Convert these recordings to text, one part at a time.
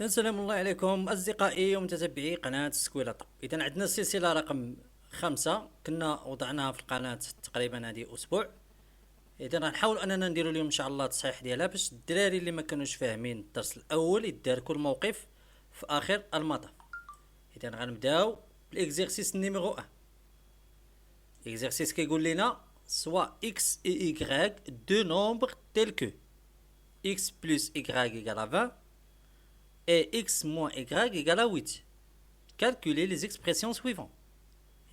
السلام الله عليكم أصدقائي ومتتبعي قناة سكويلطة. إذا عندنا السلسلة رقم 5 كنا وضعناها في القناة تقريبا هذه أسبوع. إذا غنحاول أننا نديرو اليوم إن شاء الله تصحيح ديالها باش الدراري اللي ما كانوش فاهمين الدرس الأول يداركوا الموقف في آخر المطاف. إذا غنبداو بالإكزيرسيس نيميرو 1. الإكزيرسيس كيقول لنا سوا إكس إي إيكغيك دو نومبر تيل كو إكس بلس إيكغيك إيكال 20 et x moins y égale à 8. Calculez les expressions suivantes.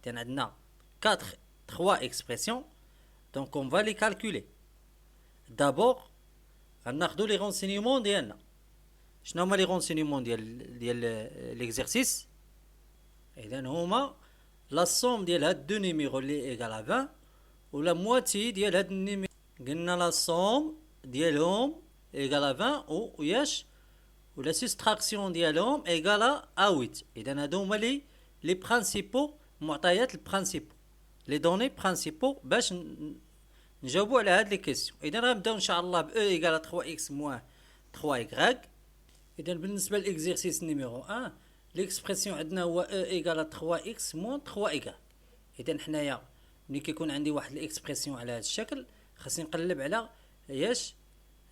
Il y a 3 expressions, donc on va les calculer. D'abord, on a les renseignements ديالنا. شنو هما les renseignements ديال l'exercice؟ إذا هما la somme ديال هاد دو نيميرو اللي égale à 20 و la moitié ديال هاد النيميرو. قلنا la somme ديالهم égale à 20 و ياش ou la soustraction ديالهم égale à 8. إذا هادو هما les principaux معطيات البرانسيبو les données principaux باش نجاوبوا على هاد لي كيسيون. إذا غنبداو إن شاء الله ب E égale à 3x moins 3y. إذا بالنسبة للإكزيرسيس نيميرو 1 ليكسبرسيون عندنا هو E égale à 3x moins 3y. إذا حنايا ملي كيكون عندي واحد الإكسبرسيون على هاد الشكل خاصني نقلب على ياش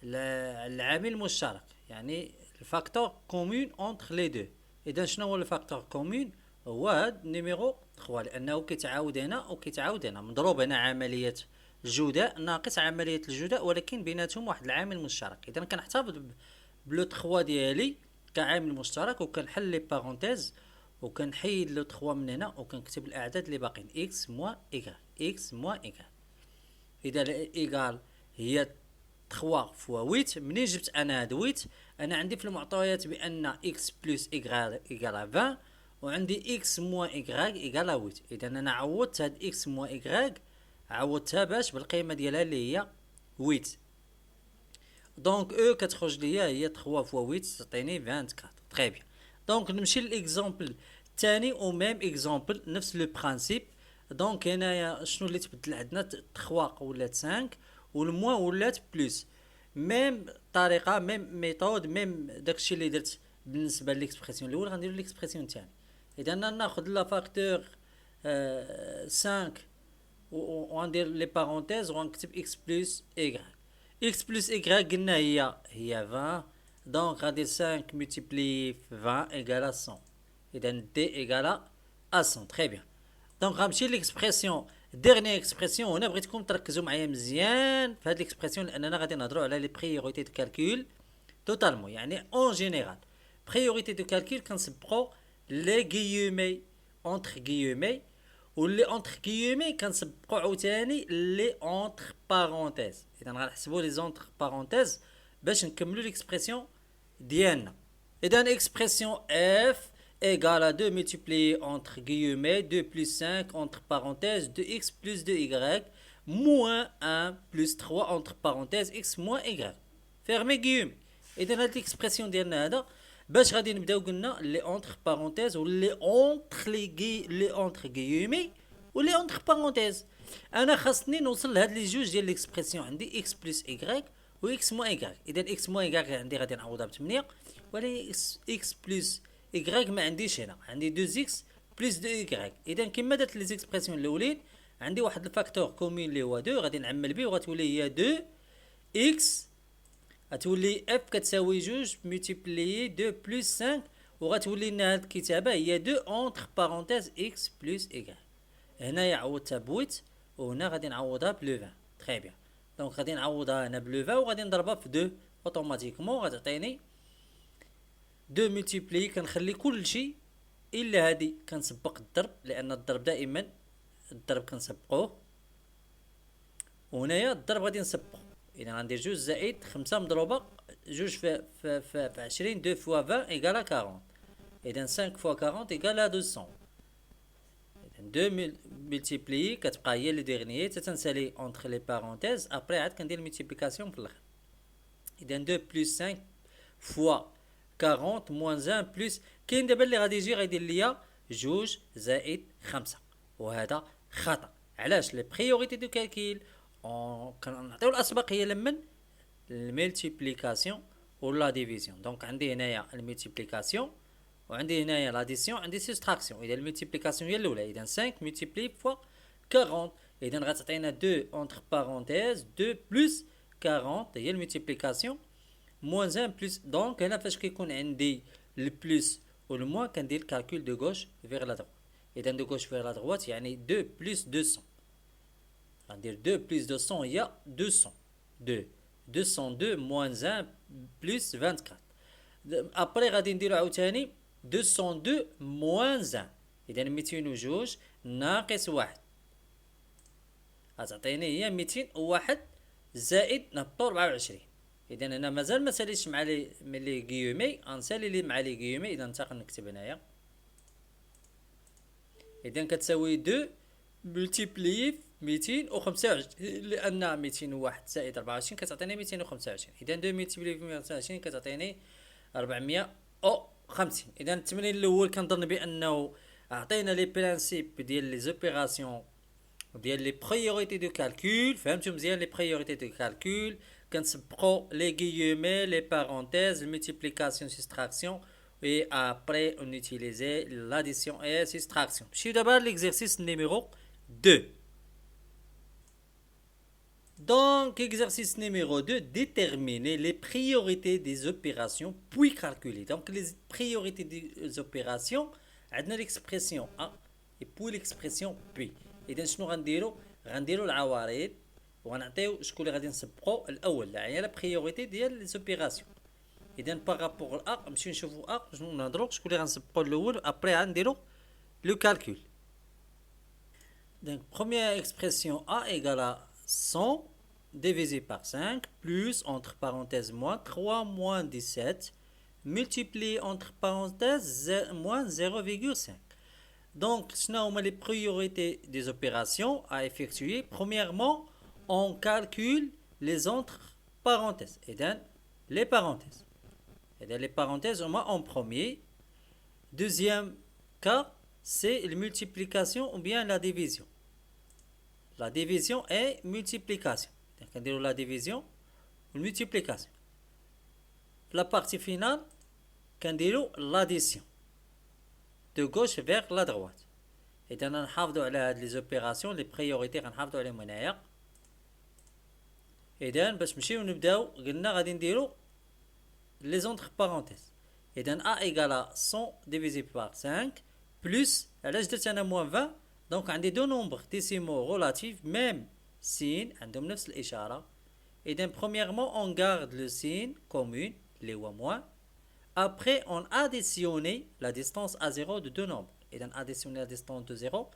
العامل المشترك، يعني الفاكتور كومون اونتر لي دو. اذا شنو هو الفاكتور كومون؟ هو هاد نيميرو 3 لانه كيتعاود هنا وكيتعاود هنا، مضروب هنا عمليه الجداء ناقص عمليه الجداء ولكن بيناتهم واحد العامل مشترك. اذا كنحتفظ بلو 3 ديالي كعامل مشترك وكنحل لي بارونتيز وكنحيد لو 3 من هنا وكنكتب الاعداد اللي باقيين اكس موان ايكال اكس موان ايكال. اذا ايكال هي 3 فوا 8. منين جبت انا هاد 8؟ انا عندي في المعطيات بان اكس بلس ايكال 20 وعندي اكس موان ايكغيك ايكال 8. اذا انا عوضت هاد اكس موان ايكغيك عوضتها باش بالقيمه ديالها اللي هي 8. دونك او كتخرج ليا هي 3 فوا 8 تعطيني 24. تري بيان. دونك نمشي للاكزامبل الثاني او ميم اكزامبل نفس لو برانسيپ. دونك هنايا شنو اللي تبدل عندنا؟ 3 ولات 5 والموان ولات بلس. ميم طريقه ميم ميثود ميم داكشي اللي درت بالنسبه ليكسبرسيون الاول غنديرو ليكسبرسيون الثاني. اذا ناخذ لا فاكتور 5 وغندير لي بارونتيز وغنكتب اكس بلس ايغريك. اكس بلس ايغريك قلنا هي 20. دونك غادي 5 ملتيبلي في 20 ايغال 100. اذا دي ايغال 100. تري بيان. دونك غنمشي ليكسبرسيون ديرني اكسبرسيون. هنا بغيتكم تركزوا معايا مزيان في هاد ليكسبرسيون لاننا غادي نهضروا على لي بريوريتي دو كالكول توتالمون، يعني اون جينيرال. بريوريتي دو كالكول كنسبقوا لي غيومي اونتر غيومي واللي اونتر غيومي كنسبقوا عاوتاني لي اونتر بارونتيز. اذا غنحسبوا لي اونتر بارونتيز باش نكملوا ليكسبرسيون ديالنا. اذا اكسبرسيون اف égale à 2 multiplié entre guillemets 2 plus 5 entre parenthèses 2x plus 2y moins 1 plus 3 entre parenthèses x moins y. fermez guillemets. إذا هاد l'expression ديالنا هذا باش غادي نبداو قلنا لي اونتر بارونتيز ولي اونتر لي اونتر guillemets ولي اونتر بارونتيز. انا خاصني نوصل لهاد لي جوج ديال l'expression. عندي x plus y و x moins y. اذا x moins y عندي غادي نعوضها ب 8 ولكن x plus y ما عنديش هنا، عندي 2x بلس 2y. اذا كما درت لي زيكسبرسيون الاولين عندي واحد الفاكتور كومين اللي هو 2 غادي نعمل به وغتولي هي 2 x غتولي f كتساوي 2 ملتيبلي 2 بلس 5 وغتولي لنا هاد الكتابه هي 2 اونتر بارونتيز x بلس y. هنايا عوضتها ب 8 وهنا غادي نعوضها ب 20. تري بيان. دونك غادي نعوضها هنا ب 20 وغادي نضربها في 2 اوتوماتيكمون غتعطيني 2 ملتيبلي. كنخلي كل شيء الا هادي كنسبق الضرب لان الضرب دائما الضرب كنسبقوه وهنايا الضرب غادي نسبقه. اذا غندير 2 زائد 5 مضروبه 2 في 20 2 فوا 20 ايكال 40. اذا 5 فوا 40 ايكال 200. اذا 2 ملتيبلي كتبقى هي لي ديرنيي تتنسالي اونتر لي بارونتيز ابري عاد كندير ملتيبليكاسيون في الاخر. اذا 2 بلس 5 فوا 40 موان 1 بلس كاين دابا اللي غادي يجي غيدير ليا 2 زائد 5 وهذا خطا. علاش؟ لي بريوريتي دو كالكول كنعطيو الاسبقيه لمن الملتيبليكاسيون ولا ديفيزيون. دونك عندي هنايا الملتيبليكاسيون وعندي هنايا لاديسيون عندي سوستراكسيون. اذا الملتيبليكاسيون هي الاولى، اذا 5 ملتيبلي فوا 40 اذا غتعطينا 2 اونتر بارونتيز 2 بلس 40 هي الملتيبليكاسيون موان 1 بلس. دونك هنا فاش كيكون عندي البلس والموان كندير الكالكول دو غوش فيغ لا دروات. اذا دو غوش فيغ لا دروات يعني 2 بلس 200 غندير 2 بلس 200 هي 200 2 202 موان 1 بلس 24. ابري غادي نديرو عاوتاني 202 موان 1 اذا 202 ناقص 1 غتعطيني هي 201 زائد نهبطو 24. اذا انا مازال ما ساليتش مع لي غيومي غنسالي لي مع لي غيومي. اذا ننتقل نكتب هنايا اذا كتساوي 2 ملتيبلي 225 لان 201 زائد 24 كتعطيني 225. اذا 2 ملتيبلي 225 كتعطيني 450. اذا التمرين الاول كنظن بانه عطينا لي برينسيپ ديال لي زوبيراسيون ديال لي بريوريتي دو كالكول. فهمتوا مزيان لي بريوريتي دو كالكول كنسبقوا لي غيومي لي بارونتيز الملتيبليكاسيون سوستراكسيون et après on utilisait l'addition et soustraction. Je suis d'abord l'exercice numéro 2. Donc, exercice numéro 2, déterminer les priorités des opérations puis calculer. Donc, les priorités des opérations, on a l'expression A et puis l'expression P. إذا شنو غنديرو؟ غنديرو العوارض وغنعطيو شكون اللي غادي نسبقو الأول، يعني لا بريوريتي ديال لي زوبيراسيون. إذا بارابور أ نمشيو نشوفو أ شنو نهضرو شكون اللي غنسبقو الأول أبري غنديرو لو كالكول. Donc, première expression A égale à 100 divisé par 5 plus entre parenthèses moins 3 moins 17 multiplié entre parenthèses moins 0,5. Donc, ce sont les priorités des opérations à effectuer. Premièrement, on calcule les entre parenthèses. Et donc, les parenthèses. Et donc, les parenthèses, on met en premier. Deuxième cas, c'est la multiplication ou bien la division. La division et multiplication. Donc, on dit la division ou multiplication. La partie finale, on dit l'addition. De gauche vers la droite. Et donc, on a les opérations, les priorités, on a les moyens. Et donc, باش نمشيو نبداو قلنا غادي نديرو les entre parenthèses. Et donc, A égale à 100 divisé par 5 plus, علاش درت انا moins 20. Donc, عندي deux nombres décimaux relatifs, même signe, عندهم نفس الإشارة. Et donc, premièrement, on garde le signe commune, les ou moins. Après, on additionne la distance à 0 de deux nombres. Et donc, additionner la distance de 0,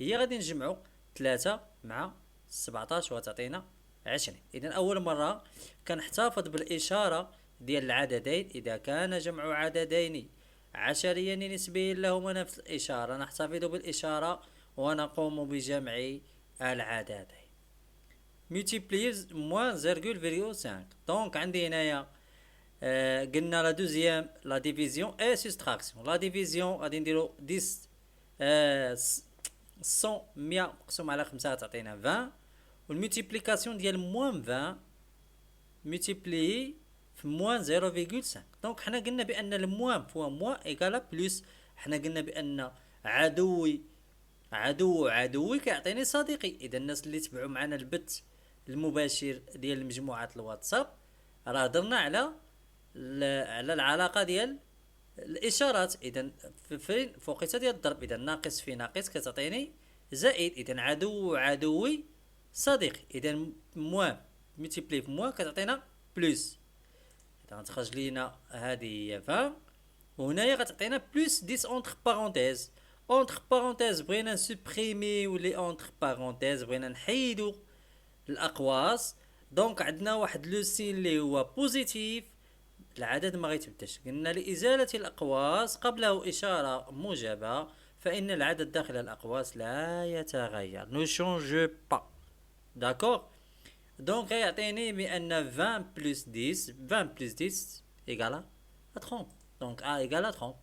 هي غادي نجمعو 3 مع 17 وتعطينا 20. إذا أول مرة كنحتفظ بالإشارة ديال العددين إذا كان جمع عددين عشريين نسبيين لهما نفس الإشارة نحتفظ بالإشارة ونقوم بجمع العددين. multiplier moins 0,5. Donc عندي هنايا قلنا لا دوزيام لا ديفيزيون اي سوستراكسيون. لا ديفيزيون غادي نديرو 10 100 مقسوم على 5 تعطينا 20 والمultiplication ديال موان 20 multiplié في موان 0,5. دونك حنا قلنا بان الموان فوا موان ايكالا بلس. حنا قلنا بان عدوي كيعطيني صديقي. اذا الناس اللي تبعوا معنا البث المباشر ديال مجموعات الواتساب راه درنا على العلاقه ديال الاشارات. اذا فين فوقيته ديال الضرب، اذا ناقص في ناقص كتعطيني زائد. اذا عدوي صديقي. اذا موان ملتيبلي في موان كتعطينا بلس. اذا غتخرج لينا هذه هي 20 وهنايا غتعطينا بلس 10 اونتر بارونتيز. اونتر بارونتيز بغينا نسوبريمي ولي اونتر بارونتيز بغينا نحيدو الاقواس. دونك عندنا واحد لو سين اللي هو بوزيتيف العدد ما غيتبدلش. قلنا لإزالة الأقواس قبله إشارة موجبة فإن العدد داخل الأقواس لا يتغير. ne change pas. d'accord. donc غيعطيني بأن 20 plus 10 égale à 30. donc A égale à 30.